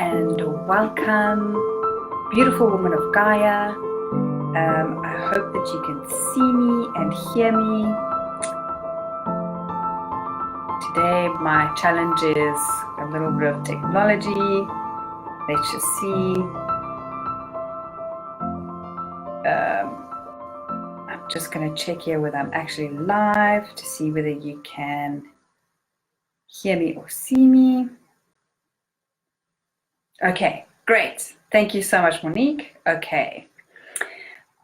and welcome, beautiful woman of Gaia. I hope that you can see me and hear me. Today, my challenge is a little bit of technology. Let's just see. I'm just going to check here whether I'm actually live to see whether you can hear me or see me. Okay, great. Thank you so much, Monique. Okay.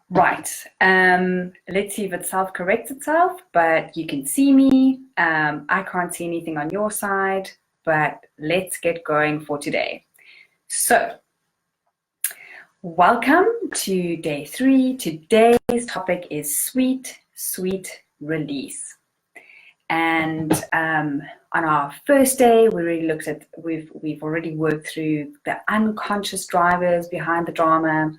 Right. Let's see if it self-corrects itself, but you can see me. I can't see anything on your side, but let's get going for today. So, welcome to day 3. Today's topic is sweet, sweet release. And on our first day, we really looked at, we've already worked through the unconscious drivers behind the drama.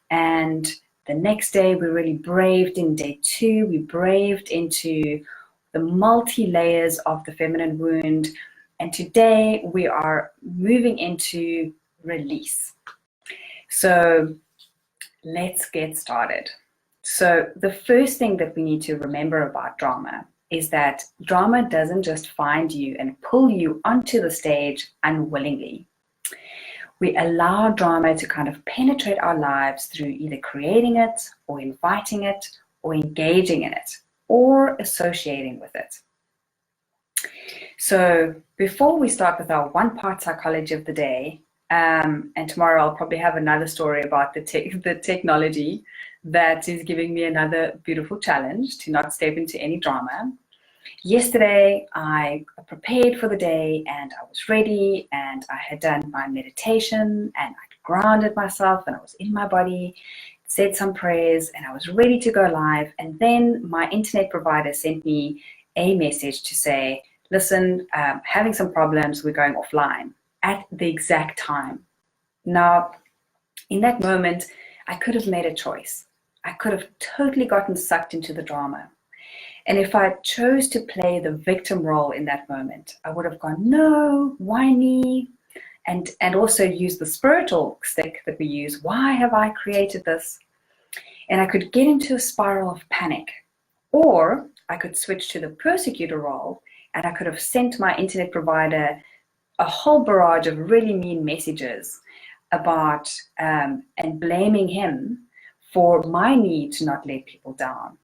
And the next day, we really braved in day 2. We braved into the multi-layers of the feminine wound. And today, we are moving into release. So let's get started. So the first thing that we need to remember about drama is that drama doesn't just find you and pull you onto the stage unwillingly. We allow drama to kind of penetrate our lives through either creating it or inviting it or engaging in it or associating with it. So before we start with our one-part psychology of the day, and tomorrow I'll probably have another story about the technology that is giving me another beautiful challenge to not step into any drama. Yesterday, I prepared for the day and I was ready and I had done my meditation and I'd grounded myself and I was in my body, said some prayers and I was ready to go live. And then my internet provider sent me a message to say, listen, having some problems, we're going offline at the exact time. Now, in that moment, I could have made a choice. I could have totally gotten sucked into the drama. And if I chose to play the victim role in that moment, I would have gone, no, why me? And also use the spiritual stick that we use. Why have I created this? And I could get into a spiral of panic. Or I could switch to the persecutor role and I could have sent my internet provider a whole barrage of really mean messages about and blaming him for my need to not let people down.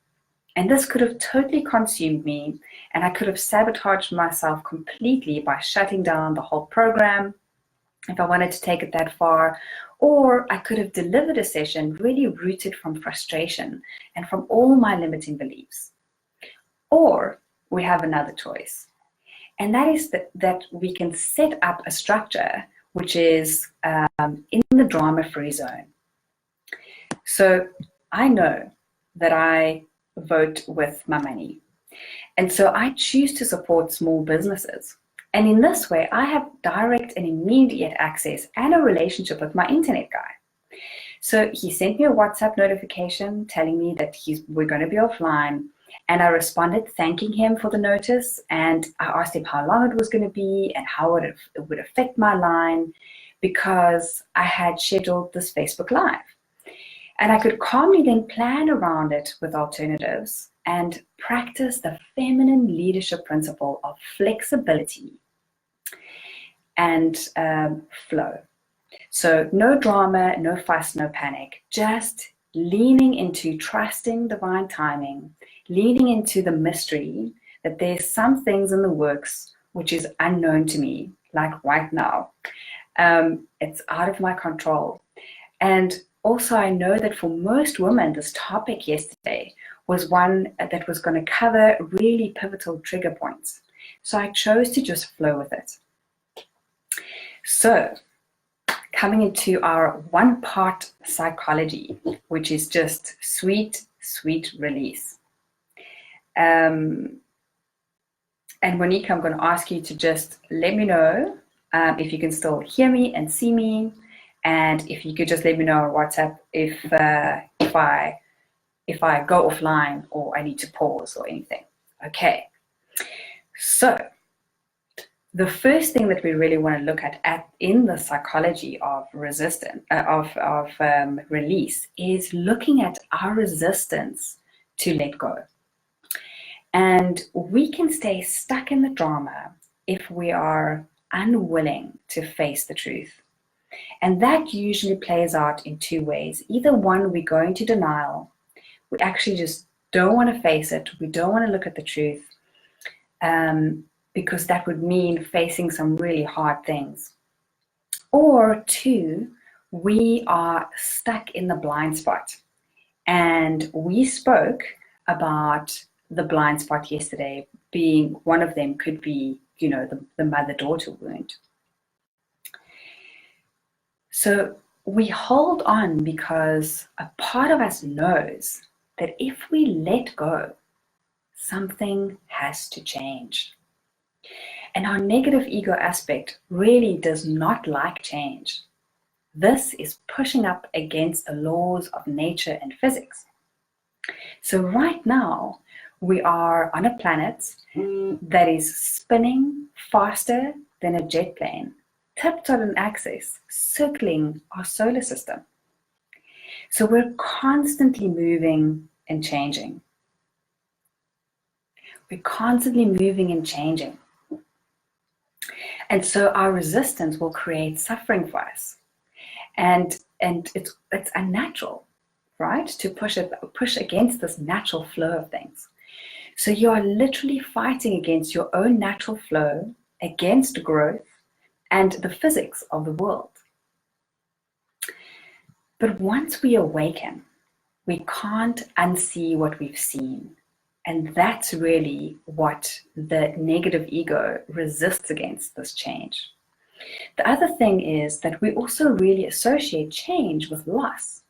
And this could have totally consumed me, and I could have sabotaged myself completely by shutting down the whole program if I wanted to take it that far, or I could have delivered a session really rooted from frustration and from all my limiting beliefs. Or we have another choice, and that is that we can set up a structure which is in the drama-free zone. So I know that I vote with my money. And so I choose to support small businesses. And in this way, I have direct and immediate access and a relationship with my internet guy. So he sent me a WhatsApp notification telling me that we're going to be offline. And I responded thanking him for the notice. And I asked him how long it was going to be and how it would affect my line, because I had scheduled this Facebook Live. And I could calmly then plan around it with alternatives and practice the feminine leadership principle of flexibility and flow. So no drama, no fuss, no panic, just leaning into trusting divine timing, leaning into the mystery that there's some things in the works which is unknown to me, like right now. It's out of my control. And also, I know that for most women, this topic yesterday was one that was going to cover really pivotal trigger points. So I chose to just flow with it. So coming into our one-part psychology, which is just sweet, sweet release. And Monique, I'm going to ask you to just let me know if you can still hear me and see me. And if you could just let me know on WhatsApp if I go offline or I need to pause or anything. Okay. So the first thing that we really want to look at in the psychology of resistance, release, is looking at our resistance to let go. And we can stay stuck in the drama if we are unwilling to face the truth. And that usually plays out in two ways. Either one, we go into denial. We actually just don't want to face it. We don't want to look at the truth. Because that would mean facing some really hard things. Or two, we are stuck in the blind spot. And we spoke about the blind spot yesterday, being one of them could be, the mother-daughter wound. So we hold on because a part of us knows that if we let go, something has to change. And our negative ego aspect really does not like change. This is pushing up against the laws of nature and physics. So right now, we are on a planet that is spinning faster than a jet plane, tipped on an axis, circling our solar system. So we're constantly moving and changing. We're constantly moving and changing. And so our resistance will create suffering for us. And it's unnatural, right? To push against this natural flow of things. So you are literally fighting against your own natural flow, against growth, and the physics of the world. But once we awaken, we can't unsee what we've seen. And that's really what the negative ego resists against, this change. The other thing is that we also really associate change with loss.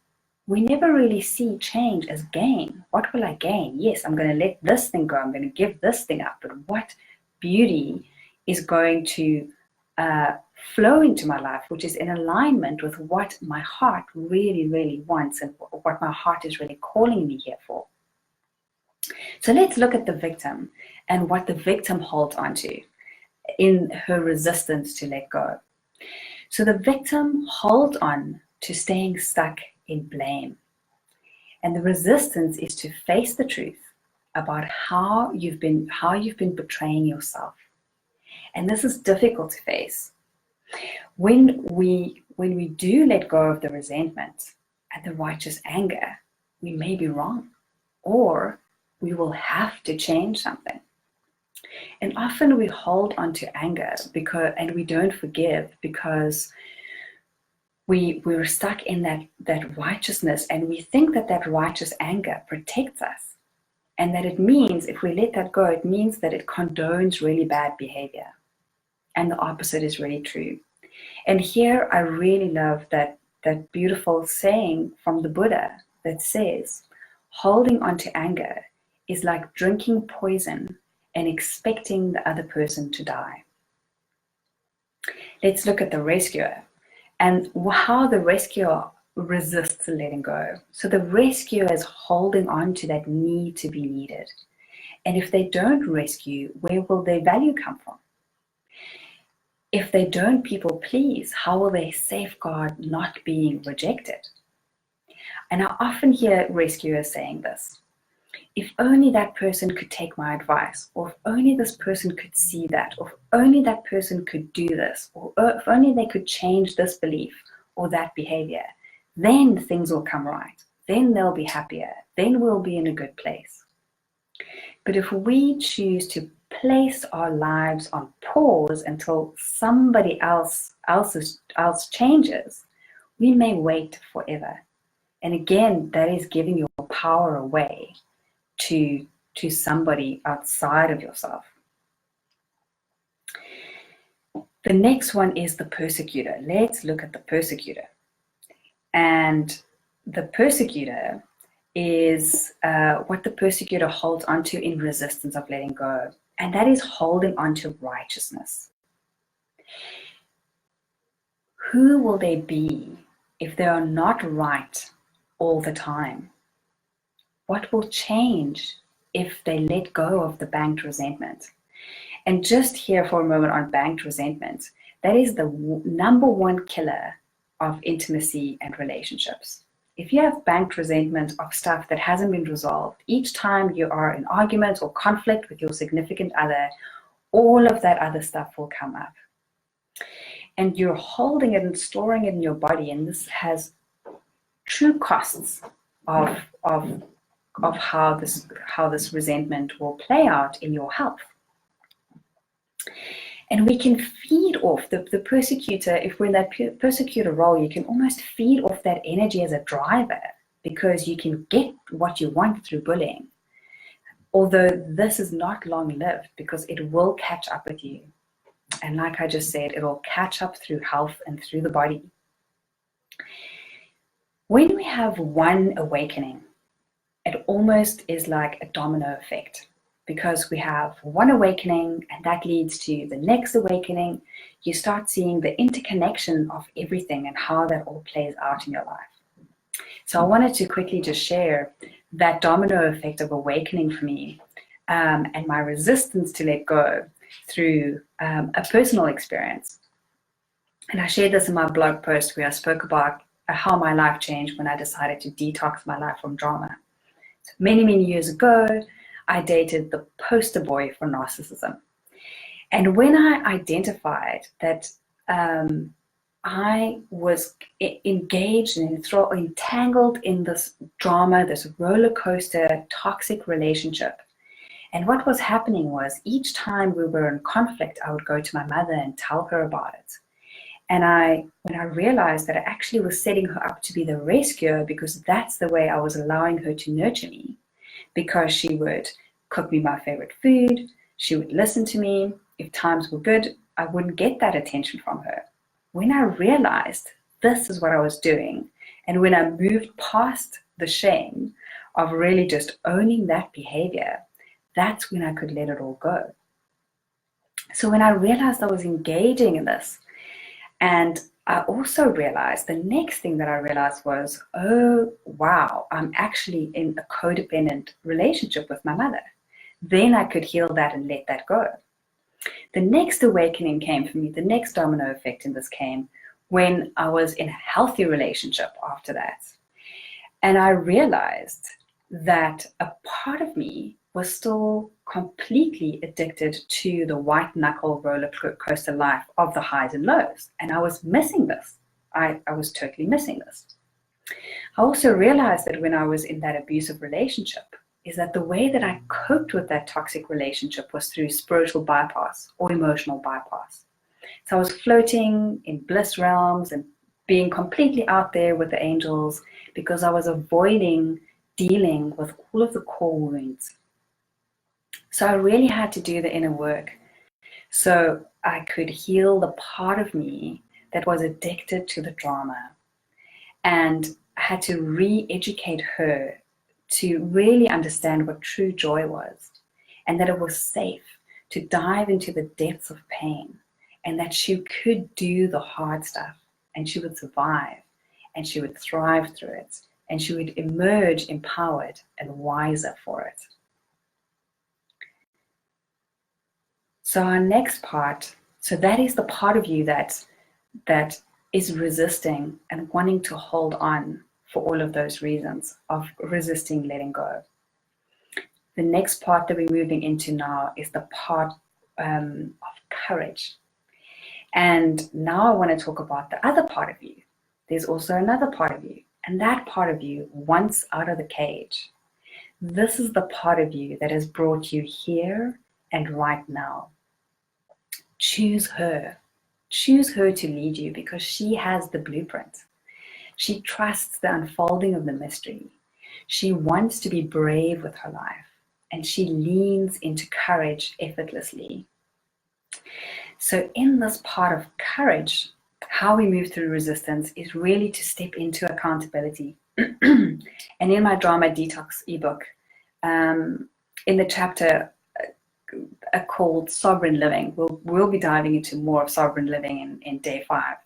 We never really see change as gain. What will I gain? Yes, I'm going to let this thing go. I'm going to give this thing up. But what beauty is going to flow into my life, which is in alignment with what my heart really, really wants and what my heart is really calling me here for. So let's look at the victim and what the victim holds onto in her resistance to let go. So the victim holds on to staying stuck in blame. And the resistance is to face the truth about how you've been betraying yourself. And this is difficult to face. When we do let go of the resentment and the righteous anger, we may be wrong, or we will have to change something. And often we hold on to anger and we don't forgive because we're stuck in that righteousness, and we think that righteous anger protects us. And that it means, if we let that go, it means that it condones really bad behavior. And the opposite is really true. And here I really love that beautiful saying from the Buddha that says, holding on to anger is like drinking poison and expecting the other person to die. Let's look at the rescuer and how the rescuer resists letting go. So the rescuer is holding on to that need to be needed. And if they don't rescue, where will their value come from? If they don't people please, how will they safeguard not being rejected? And I often hear rescuers saying this: if only that person could take my advice, or if only this person could see that, or if only that person could do this, or if only they could change this belief or that behavior, then things will come right. Then they'll be happier. Then we'll be in a good place. But if we choose to place our lives on pause until somebody else changes, we may wait forever. And again, that is giving your power away to somebody outside of yourself. The next one is the persecutor. Let's look at the persecutor. And the persecutor is what the persecutor holds onto in resistance of letting go. And that is holding onto righteousness. Who will they be if they are not right all the time? What will change if they let go of the banked resentment? And just here for a moment on banked resentment, that is the number one killer of intimacy and relationships. If you have banked resentment of stuff that hasn't been resolved, each time you are in argument or conflict with your significant other, all of that other stuff will come up. And you're holding it and storing it in your body, and this has true costs of how this resentment will play out in your health. And we can feed off the persecutor. If we're in that persecutor role, you can almost feed off that energy as a driver, because you can get what you want through bullying. Although this is not long-lived, because it will catch up with you. And like I just said, it'll catch up through health and through the body. When we have one awakening, it almost is like a domino effect, because we have one awakening and that leads to the next awakening. You start seeing the interconnection of everything and how that all plays out in your life. So I wanted to quickly just share that domino effect of awakening for me, and my resistance to let go through a personal experience. And I shared this in my blog post where I spoke about how my life changed when I decided to detox my life from drama. So many years ago, I dated the poster boy for narcissism. And when I identified that I was engaged and entangled in this drama, this roller coaster, toxic relationship. And what was happening was each time we were in conflict, I would go to my mother and tell her about it. And when I realized that I actually was setting her up to be the rescuer, because that's the way I was allowing her to nurture me, because she would cook me my favorite food, she would listen to me. If times were good, I wouldn't get that attention from her. When I realized this is what I was doing, and when I moved past the shame of really just owning that behavior, that's when I could let it all go. So when I realized I was engaging in this, and I also realized, the next thing that I realized was, oh, wow, I'm actually in a codependent relationship with my mother. Then I could heal that and let that go. The next awakening came for me, the next domino effect in this came when I was in a healthy relationship after that. And I realized that a part of me was still completely addicted to the white knuckle roller coaster life of the highs and lows. And I was missing this. I was totally missing this. I also realized that when I was in that abusive relationship, is that the way that I coped with that toxic relationship was through spiritual bypass or emotional bypass. So I was floating in bliss realms and being completely out there with the angels, because I was avoiding dealing with all of the core wounds. So I really had to do the inner work so I could heal the part of me that was addicted to the drama. And I had to re-educate her to really understand what true joy was, and that it was safe to dive into the depths of pain, and that she could do the hard stuff, and she would survive, and she would thrive through it, and she would emerge empowered and wiser for it. So our next part, so that is the part of you that is resisting and wanting to hold on for all of those reasons of resisting letting go. The next part that we're moving into now is the part of courage. And now I want to talk about the other part of you. There's also another part of you, and that part of you wants out of the cage. This is the part of you that has brought you here and right now. Choose her. Choose her to lead you, because she has the blueprint. She trusts the unfolding of the mystery. She wants to be brave with her life, and she leans into courage effortlessly. So in this part of courage, how we move through resistance is really to step into accountability. And in my Drama Detox ebook, in the chapter called Sovereign Living, we'll be diving into more of sovereign living in day 5.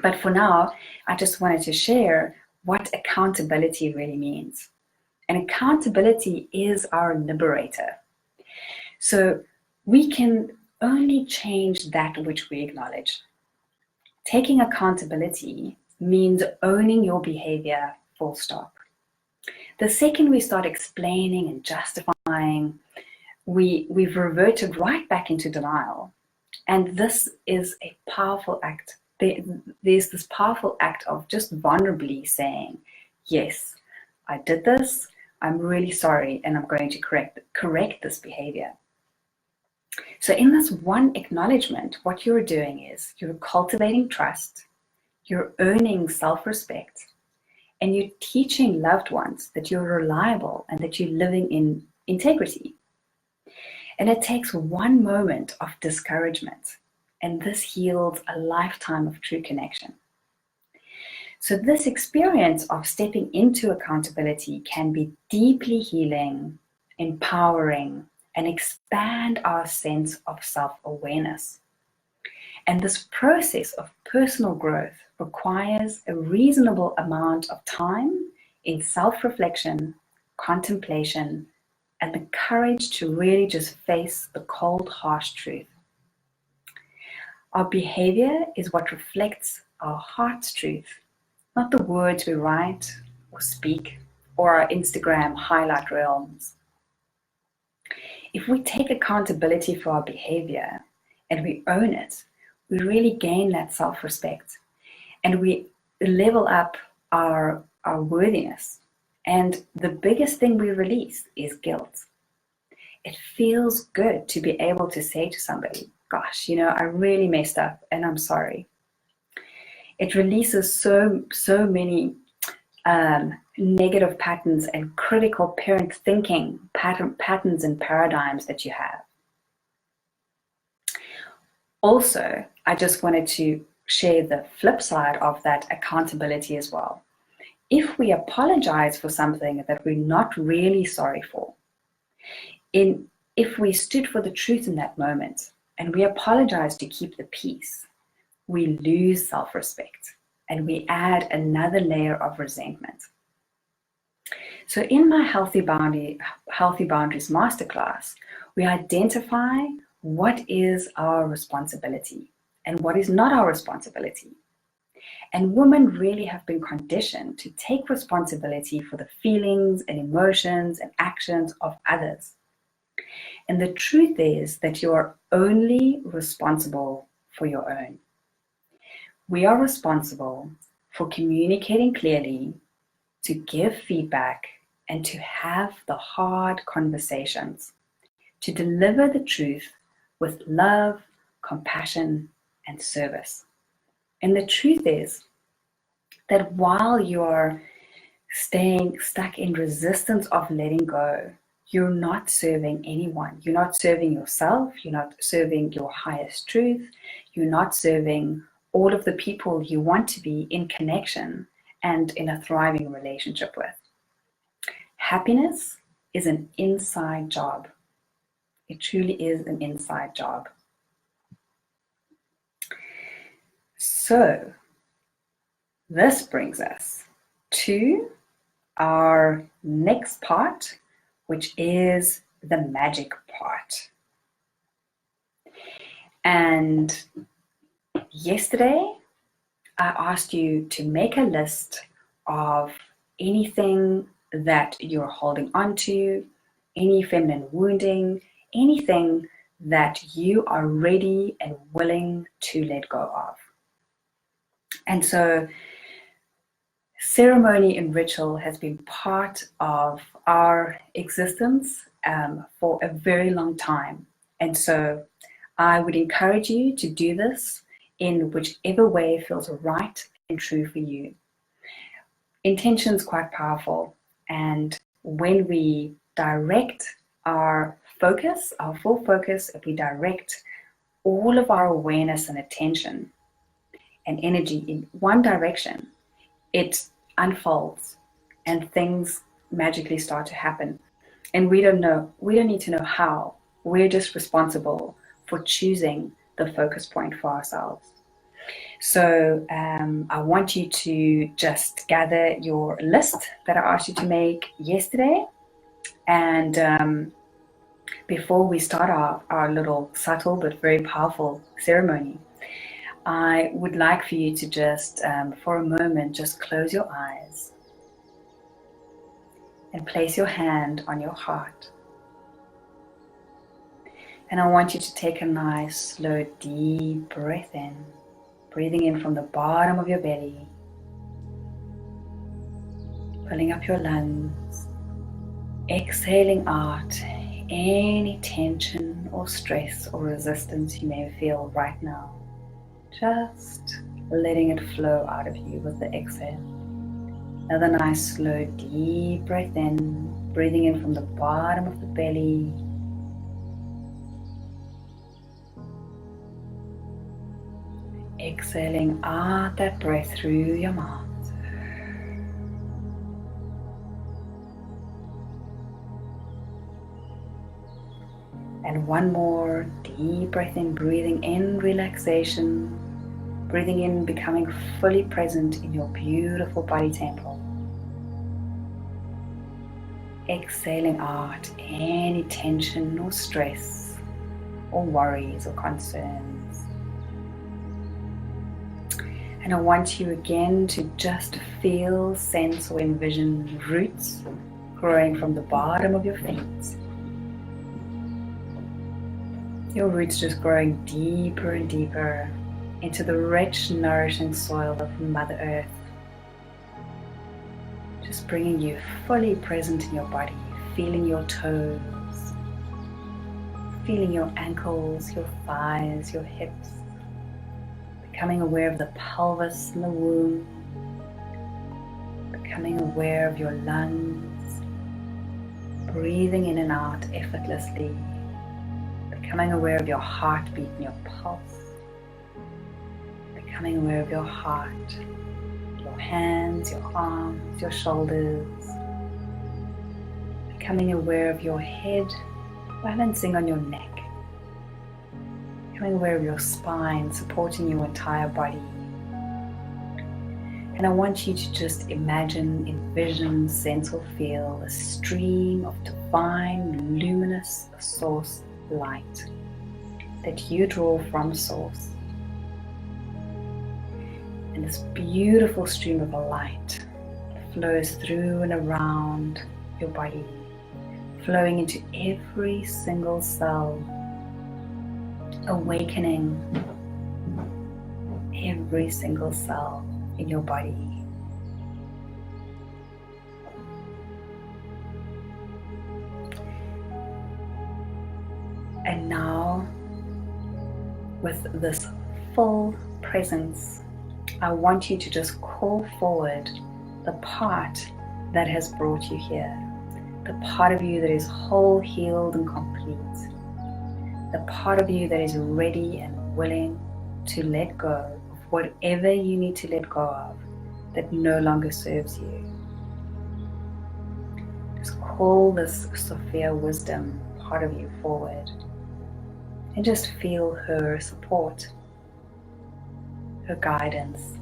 But for now, I just wanted to share what accountability really means. And accountability is our liberator. So We can only change that which we acknowledge. Taking accountability means owning your behavior, full stop. The second we start explaining and justifying, we've reverted right back into denial. And this is a powerful act. There's this powerful act of just vulnerably saying, yes, I did this, I'm really sorry, and I'm going to correct this behavior. So in this one acknowledgement, what you're doing is you're cultivating trust, you're earning self-respect, and you're teaching loved ones that you're reliable and that you're living in integrity. And it takes one moment of discouragement, and this yields a lifetime of true connection. So this experience of stepping into accountability can be deeply healing, empowering, and expand our sense of self-awareness. And this process of personal growth requires a reasonable amount of time in self-reflection, contemplation, and the courage to really just face the cold, harsh truth. Our behavior is what reflects our heart's truth, not the words we write or speak or our Instagram highlight reels. If we take accountability for our behavior and we own it, we really gain that self-respect and we level up our worthiness. And the biggest thing we release is guilt. It feels good to be able to say to somebody, gosh, I really messed up and I'm sorry. It releases so many negative patterns and critical parent thinking patterns and paradigms that you have. Also, I just wanted to share the flip side of that accountability as well. If we apologize for something that we're not really sorry for, if we stood for the truth in that moment and we apologize to keep the peace, we lose self-respect and we add another layer of resentment. So in my Healthy Boundaries Masterclass, we identify what is our responsibility and what is not our responsibility. And women really have been conditioned to take responsibility for the feelings and emotions and actions of others. And the truth is that you are only responsible for your own. We are responsible for communicating clearly, to give feedback, and to have the hard conversations, to deliver the truth with love, compassion, and service. And the truth is that while you're staying stuck in resistance of letting go, you're not serving anyone. You're not serving yourself. You're not serving your highest truth. You're not serving all of the people you want to be in connection and in a thriving relationship with. Happiness is an inside job. It truly is an inside job. So this brings us to our next part, which is the magic part. And yesterday, I asked you to make a list of anything that you're holding on to, any feminine wounding, anything that you are ready and willing to let go of. And so ceremony and ritual has been part of our existence for a very long time. And so I would encourage you to do this in whichever way feels right and true for you. Intention is quite powerful. And when we direct our focus, our full focus, if we direct all of our awareness and attention and energy in one direction, it unfolds and things magically start to happen. And we don't need to know how. We're just responsible for choosing the focus point for ourselves. So I want you to just gather your list that I asked you to make yesterday, and Before we start our little subtle but very powerful ceremony, I would like for you to just, for a moment, just close your eyes and place your hand on your heart. And I want you to take a nice, slow, deep breath in, breathing in from the bottom of your belly, filling up your lungs, exhaling out any tension or stress or resistance you may feel right now. Just letting it flow out of you with the exhale. Another nice, slow, deep breath in, breathing in from the bottom of the belly. Exhaling out that breath through your mouth. And one more deep breath in, breathing in relaxation, breathing in, becoming fully present in your beautiful body temple. Exhaling out any tension or stress or worries or concerns. And I want you again to just feel, sense or envision roots growing from the bottom of your feet. Your roots just growing deeper and deeper into the rich, nourishing soil of Mother Earth. Just bringing you fully present in your body, feeling your toes, feeling your ankles, your thighs, your hips, becoming aware of the pelvis and the womb, becoming aware of your lungs, breathing in and out effortlessly, becoming aware of your heartbeat and your pulse, becoming aware of your heart, your hands, your arms, your shoulders, becoming aware of your head balancing on your neck, becoming aware of your spine supporting your entire body. And I want you to just imagine, envision, sense or feel a stream of divine, luminous source light that you draw from source. And this beautiful stream of light flows through and around your body, flowing into every single cell, awakening every single cell in your body. And now, with this full presence, I want you to just call forward the part that has brought you here, the part of you that is whole, healed, and complete, the part of you that is ready and willing to let go of whatever you need to let go of that no longer serves you. Just call this Sophia wisdom part of you forward and just feel her support, her guidance,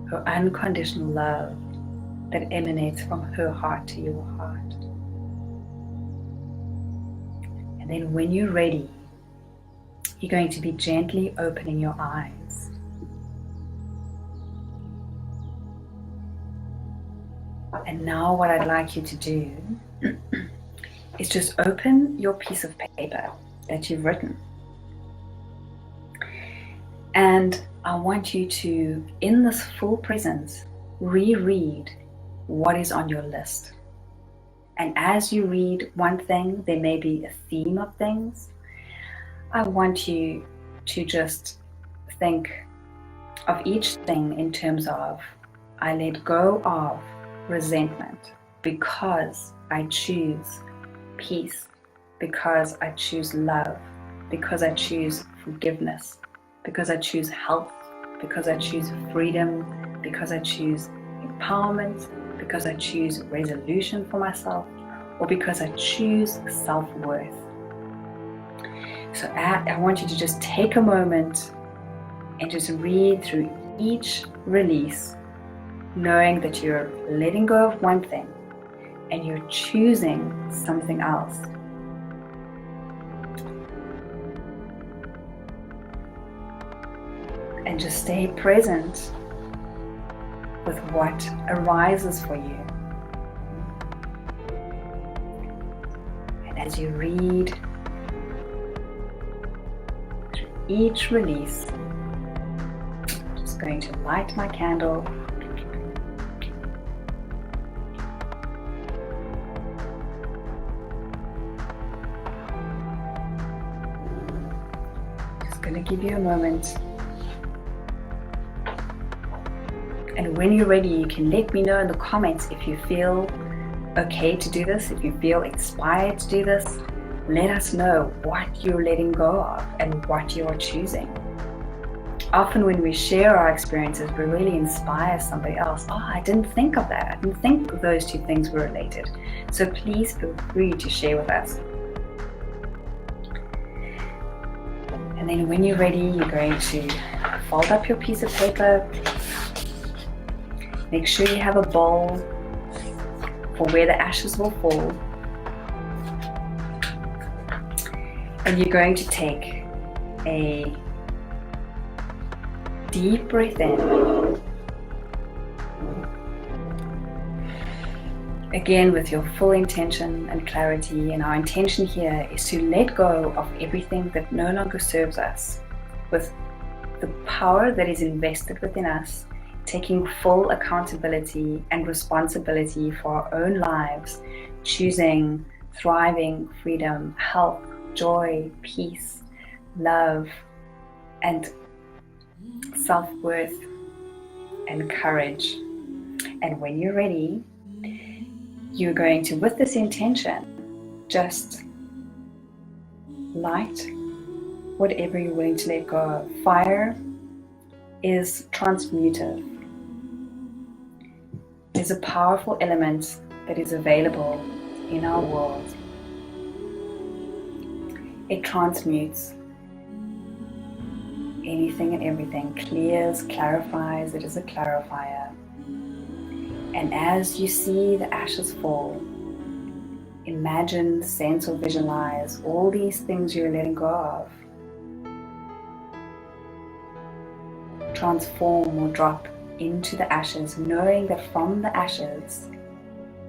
her unconditional love that emanates from her heart to your heart. And then when you're ready, you're going to be gently opening your eyes. And now what I'd like you to do is just open your piece of paper that you've written. And I want you to, in this full presence, reread what is on your list. And as you read one thing, there may be a theme of things. I want you to just think of each thing in terms of, I let go of resentment because I choose peace, because I choose love, because I choose forgiveness, because I choose health, because I choose freedom, because I choose empowerment, because I choose resolution for myself, or because I choose self-worth. So I want you to just take a moment and just read through each release, knowing that you're letting go of one thing and you're choosing something else. and just stay present with what arises for you. And as you read through each release, I'm just going to light my candle. Just going to give you a moment. And when you're ready, you can let me know in the comments if you feel okay to do this, if you feel inspired to do this. Let us know what you're letting go of and what you are choosing. Often when we share our experiences, we really inspire somebody else. Oh, I didn't think of that. I didn't think those two things were related. So please feel free to share with us. And then when you're ready, you're going to fold up your piece of paper. Make sure you have a bowl for where the ashes will fall. And you're going to take a deep breath in. Again, with your full intention and clarity. And our intention here is to let go of everything that no longer serves us, with the power that is invested within us, taking full accountability and responsibility for our own lives, choosing thriving, freedom, health, joy, peace, love, and self-worth and courage. And when you're ready, you're going to, with this intention, just light whatever you're willing to let go of. Fire is transmutive. There's a powerful element that is available in our world. It transmutes anything and everything, clears, clarifies. It is a clarifier. And as you see the ashes fall, imagine, sense, or visualize all these things you're letting go of transform or drop into the ashes, knowing that from the ashes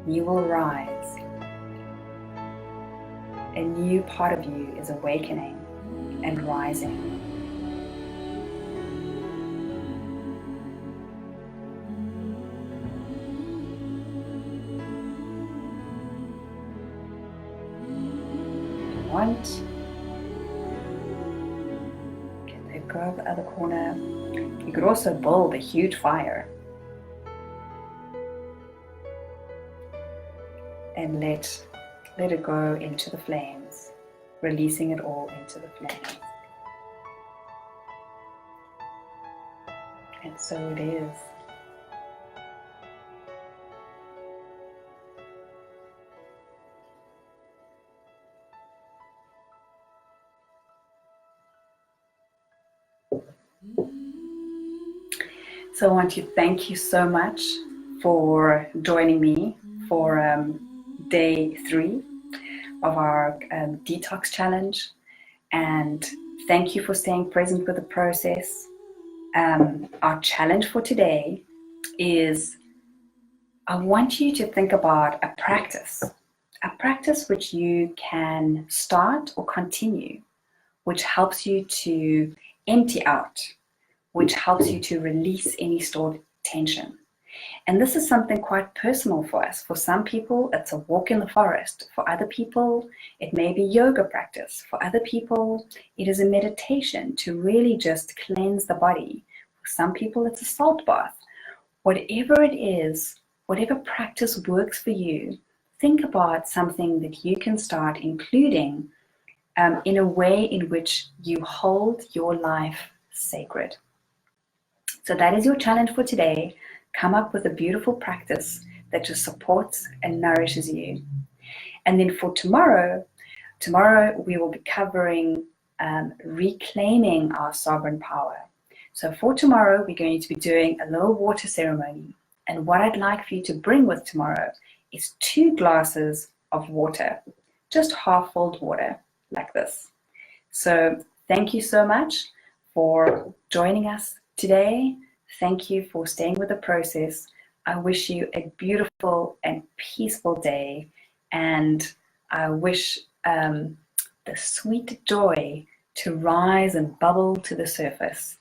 you will rise. A new part of you is awakening and rising. Let go of the other corner. You could also build a huge fire and let it go into the flames, releasing it all into the flames. And so it is. So I want to thank you so much for joining me for day 3 of our detox challenge, and thank you for staying present with the process. Our challenge for today is, I want you to think about a practice which you can start or continue, which helps you to empty out, which helps you to release any stored tension. And this is something quite personal for us. For some people, it's a walk in the forest. For other people, it may be yoga practice. For other people, it is a meditation to really just cleanse the body. For some people, it's a salt bath. Whatever it is, whatever practice works for you, think about something that you can start including in a way in which you hold your life sacred. So that is your challenge for today. Come up with a beautiful practice that just supports and nourishes you. And then for tomorrow we will be covering reclaiming our sovereign power. So for tomorrow, we're going to be doing a little water ceremony. And what I'd like for you to bring with tomorrow is 2 glasses of water, just half-filled water like this. So thank you so much for joining us Today, thank you for staying with the process. I wish you a beautiful and peaceful day, and I wish the sweet joy to rise and bubble to the surface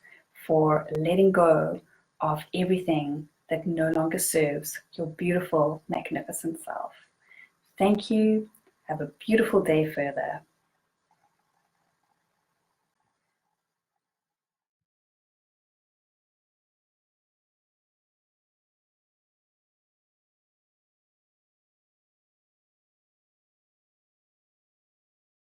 for letting go of everything that no longer serves your beautiful, magnificent self. Thank you. Have a beautiful day further.